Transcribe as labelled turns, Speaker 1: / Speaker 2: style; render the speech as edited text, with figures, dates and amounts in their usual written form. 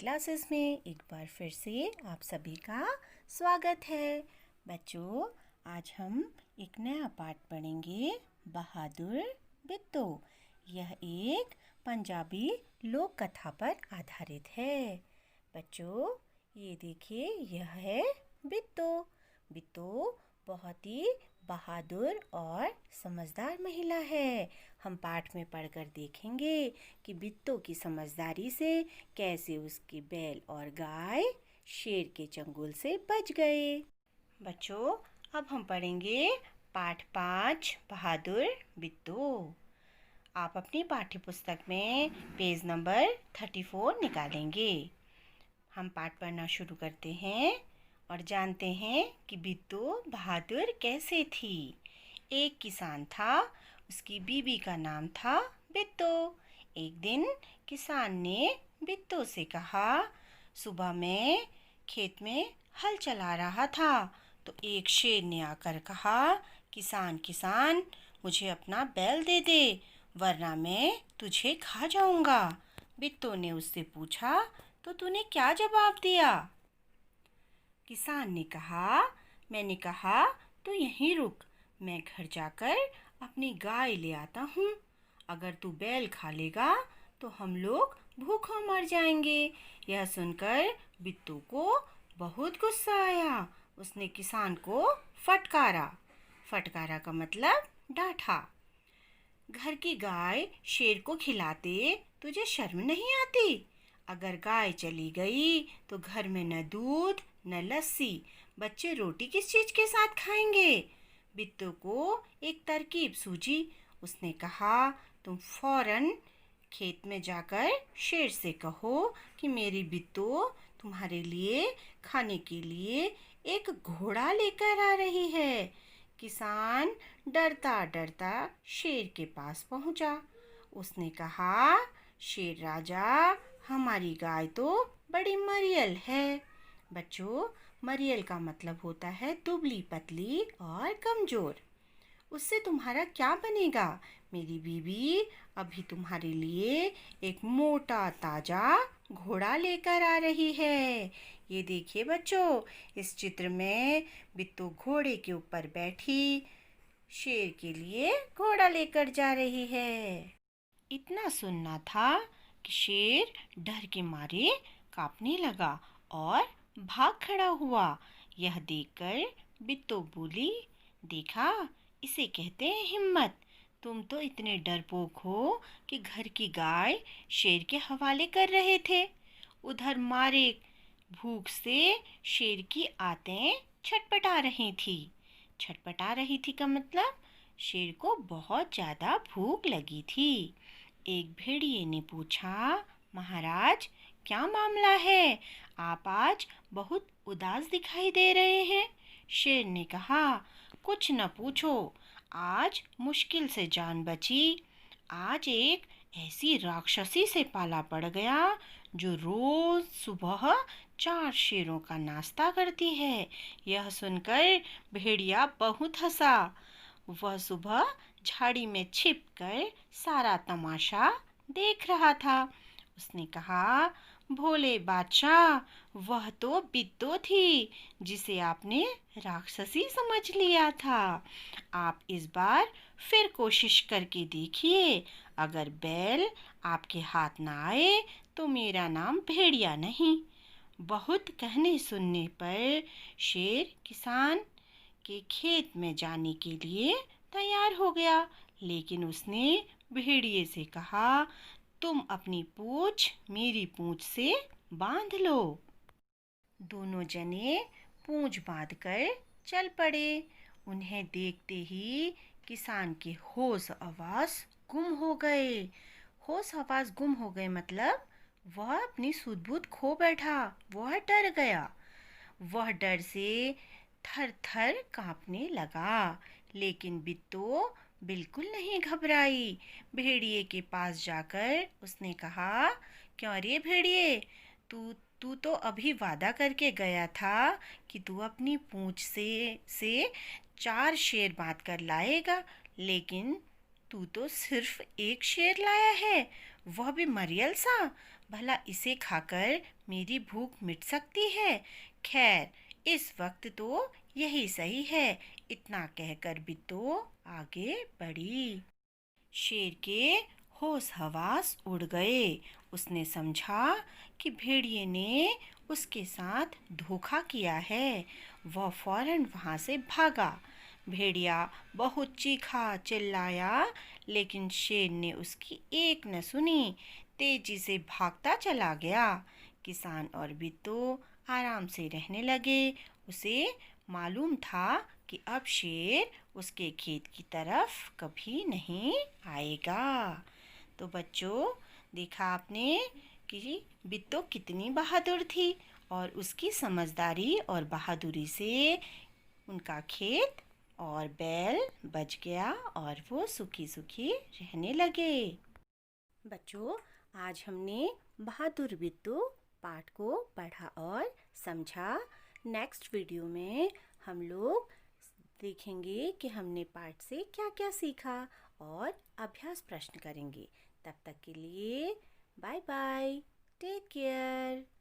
Speaker 1: Classes में एक बार फिर से आप सभी का स्वागत है। बच्चों, आज हम एक नया पाठ पढ़ेंगे, बहादुर बिट्टू। यह एक पंजाबी लोक कथा पर आधारित है। बच्चों, ये देखिए, यह है बिट्टू। बिट्टू बहुत ही बहादुर और समझदार महिला है। हम पाठ में पढ़कर देखेंगे कि बिट्टू की समझदारी से कैसे उसके बैल और गाय शेर के चंगुल से बच गए। बच्चों, अब हम पढ़ेंगे पाठ 5, बहादुर बिट्टू। आप अपनी पाठ्य पुस्तक में पेज नंबर 34 निकालेंगे। हम पाठ पढ़ना शुरू करते हैं और जानते हैं कि बिट्टू बहादुर कैसे थी। एक किसान था, उसकी बीवी का नाम था बिट्टू। एक दिन किसान ने बिट्टू से कहा, सुबह मैं खेत में हल चला रहा था तो एक शेर ने आकर कहा, किसान किसान, मुझे अपना बैल दे दे वरना मैं तुझे खा जाऊंगा। बिट्टू ने उससे पूछा, तो तूने क्या जवाब दिया? किसान ने कहा, मैंने कहा तू यहीं रुक, मैं घर जाकर अपनी गाय ले आता हूँ। अगर तू बैल खा लेगा तो हम लोग भूखों मर जाएंगे। यह सुनकर बिट्टू को बहुत गुस्सा आया। उसने किसान को फटकारा। फटकारा का मतलब डांटा। घर की गाय शेर को खिलाते तुझे शर्म नहीं आती? अगर गाय चली गई तो घर में न दूध न लस्सी, बच्चे रोटी किस चीज के साथ खाएंगे? बिट्टू को एक तरकीब सूझी। उसने कहा, तुम फौरन खेत में जाकर शेर से कहो कि मेरी बिट्टू तुम्हारे लिए खाने के लिए एक घोड़ा लेकर आ रही है। किसान डरता डरता शेर के पास पहुंचा। उसने कहा, शेर राजा, हमारी गाय तो बड़ी मरियल है। बच्चों, मरियल का मतलब होता है दुबली पतली और कमजोर। उससे तुम्हारा क्या बनेगा? मेरी बीवी अभी तुम्हारे लिए एक मोटा ताजा घोड़ा लेकर आ रही है। ये देखिए बच्चों, इस चित्र में बिट्टू घोड़े के ऊपर बैठी शेर के लिए घोड़ा लेकर जा रही है। इतना सुनना था कि शेर डर के मारे कांपने लगा और भाग खड़ा हुआ। यह देखकर बिट्टू बोली, देखा, इसे कहते हैं हिम्मत। तुम तो इतने डरपोक हो कि घर की गाय शेर के हवाले कर रहे थे। उधर मारे भूख से शेर की आंतें छटपटा रही थी। छटपटा रही थी का मतलब शेर को बहुत ज़्यादा भूख लगी थी। एक भेड़िए ने पूछा, महाराज, क्या मामला है? आप आज बहुत उदास दिखाई दे रहे हैं। शेर ने कहा, कुछ न पूछो, आज मुश्किल से जान बची। आज एक ऐसी राक्षसी से पाला पड़ गया जो रोज सुबह 4 शेरों का नाश्ता करती है। यह सुनकर भेड़िया बहुत हंसा। वह सुबह झाड़ी में छिपकर सारा तमाशा देख रहा था। उसने कहा, भोले बादशाह, वह तो बिट्टू थी जिसे आपने राक्षसी समझ लिया था। आप इस बार फिर कोशिश करके देखिए। अगर बैल आपके हाथ ना आए तो मेरा नाम भेड़िया नहीं। बहुत कहने सुनने पर शेर किसान के खेत में जाने के लिए तैयार हो गया, लेकिन उसने भेड़िए से कहा, तुम अपनी पूंछ मेरी पूंछ से बांध लो। दोनों जने पूंछ बांधकर चल पड़े। उन्हें देखते ही किसान के होश आवाज गुम हो गए। होश आवाज गुम हो गए मतलब वह अपनी सुध-बुध खो बैठा। वह डर गया। वह डर से थर थर कांपने लगा। लेकिन बिट्टू बिल्कुल नहीं घबराई। भेड़िए के पास जाकर उसने कहा, क्यों रे भेड़िए, तू तू तो अभी वादा करके गया था कि तू अपनी पूंछ से 4 शेर बांध कर लाएगा, लेकिन तू तो सिर्फ एक शेर लाया है, वह भी मरियल सा। भला इसे खाकर मेरी भूख मिट सकती है? खैर, इस वक्त तो यही सही है। इतना कहकर बिट्टू आगे बढ़ी। शेर के होश हवास उड़ गए। उसने समझा कि भेड़िए ने उसके साथ धोखा किया है। वह फौरन वहाँ से भागा। भेड़िया बहुत चीखा चिल्लाया, लेकिन शेर ने उसकी एक न सुनी। तेजी से भागता चला गया। किसान और बिट्टू आराम से रहने लगे। उसे मालूम था कि अब शेर उसके खेत की तरफ कभी नहीं आएगा। तो बच्चों, देखा आपने कि बिट्टू कितनी बहादुर थी और उसकी समझदारी और बहादुरी से उनका खेत और बैल बच गया और वो सुखी सुखी रहने लगे। बच्चों, आज हमने बहादुर बिट्टू पाठ को पढ़ा और समझा। नेक्स्ट वीडियो में हम लोग देखेंगे कि हमने पाठ से क्या क्या सीखा और अभ्यास प्रश्न करेंगे। तब तक के लिए बाय बाय, टेक केयर।